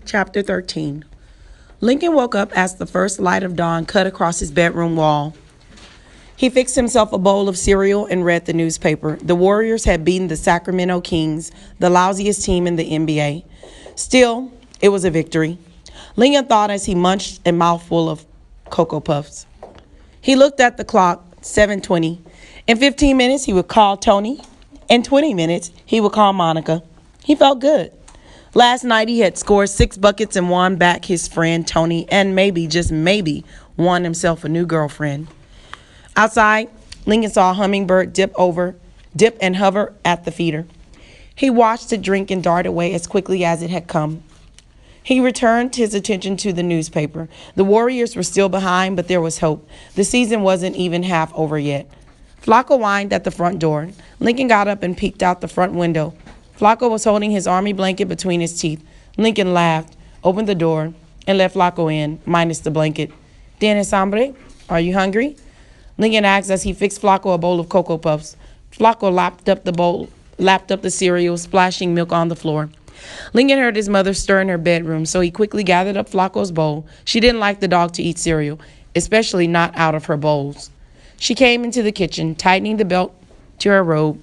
Chapter 13. Lincoln woke up as the first light of dawn cut across his bedroom wall. He fixed himself a bowl of cereal and read the newspaper. The Warriors had beaten the Sacramento Kings, the lousiest team in the NBA. Still, it was a victory. Lincoln thought as he munched a mouthful of Cocoa Puffs. He looked at the clock, 7:20. In 15 minutes, he would call Tony. In 20 minutes, he would call Monica. He felt good. Last night, he had scored 6 buckets and won back his friend Tony, and maybe, just maybe, won himself a new girlfriend. Outside, Lincoln saw a hummingbird dip and hover at the feeder. He watched it drink and dart away as quickly as it had come. He returned his attention to the newspaper. The Warriors were still behind, but there was hope. The season wasn't even half over yet. Flacco whined at the front door. Lincoln got up and peeked out the front window. Flacco was holding his army blanket between his teeth. Lincoln laughed, opened the door, and let Flacco in, minus the blanket. "Tienes hambre? Are you hungry?" Lincoln asked as he fixed Flacco a bowl of Cocoa Puffs. Flacco lapped up the cereal, splashing milk on the floor. Lincoln heard his mother stir in her bedroom, so he quickly gathered up Flacco's bowl. She didn't like the dog to eat cereal, especially not out of her bowls. She came into the kitchen, tightening the belt to her robe.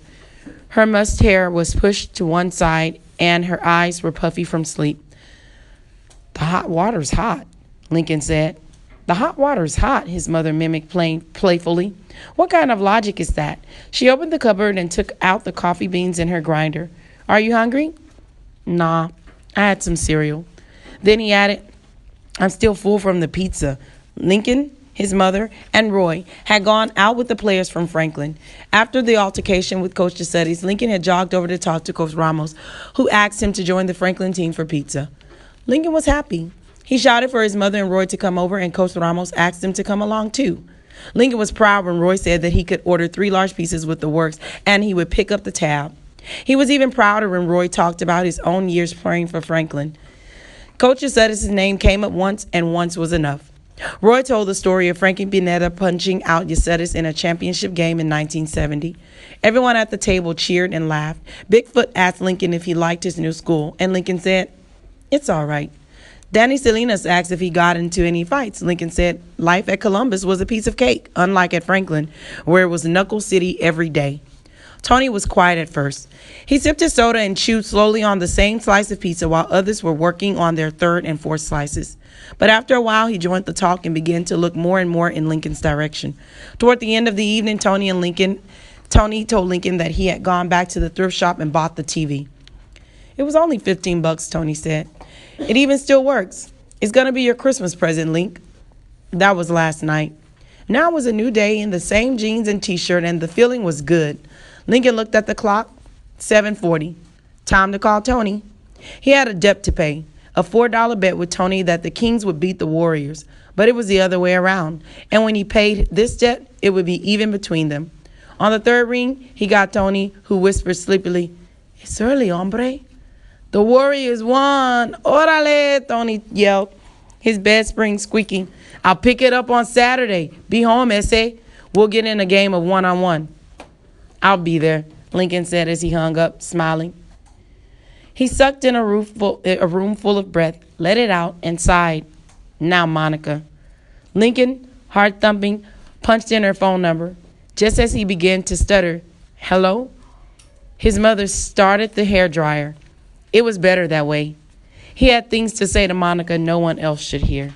Her mussed hair was pushed to one side, and her eyes were puffy from sleep. "The hot water's hot," Lincoln said. "The hot water's hot," his mother mimicked playfully. "What kind of logic is that?" She opened the cupboard and took out the coffee beans in her grinder. "Are you hungry?" "Nah, I had some cereal." Then he added, "I'm still full from the pizza." Lincoln, his mother, and Roy had gone out with the players from Franklin. After the altercation with Coach DeSettis, Lincoln had jogged over to talk to Coach Ramos, who asked him to join the Franklin team for pizza. Lincoln was happy. He shouted for his mother and Roy to come over, and Coach Ramos asked him to come along too. Lincoln was proud when Roy said that he could order 3 large pizzas with the works, and he would pick up the tab. He was even prouder when Roy talked about his own years playing for Franklin. Coach DeSettis' name came up once, and once was enough. Roy told the story of Frankie Pineda punching out Yucetis in a championship game in 1970. Everyone at the table cheered and laughed. Bigfoot asked Lincoln if he liked his new school, and Lincoln said, "It's all right." Danny Salinas asked if he got into any fights. Lincoln said life at Columbus was a piece of cake, unlike at Franklin, where it was Knuckle City every day. Tony was quiet at first. He sipped his soda and chewed slowly on the same slice of pizza while others were working on their 3rd and 4th slices. But after a while, he joined the talk and began to look more and more in Lincoln's direction. Toward the end of the evening, Tony told Lincoln that he had gone back to the thrift shop and bought the TV. "It was only $15, Tony said. "It even still works. It's going to be your Christmas present, Link." That was last night. Now it was a new day in the same jeans and T-shirt, and the feeling was good. Lincoln looked at the clock, 7:40. Time to call Tony. He had a debt to pay, a $4 bet with Tony that the Kings would beat the Warriors, but it was the other way around. And when he paid this debt, it would be even between them. On the 3rd ring, he got Tony, who whispered sleepily, "It's early, hombre." "The Warriors won. Orale," Tony yelled, his bed spring squeaking. "I'll pick it up on Saturday. Be home, ese. We'll get in a game of one-on-one." "I'll be there," Lincoln said as he hung up, smiling. He sucked in a room full of breath, let it out, and sighed. "Now, Monica." Lincoln, heart thumping, punched in her phone number. Just as he began to stutter, "Hello?" his mother started the hairdryer. It was better that way. He had things to say to Monica no one else should hear.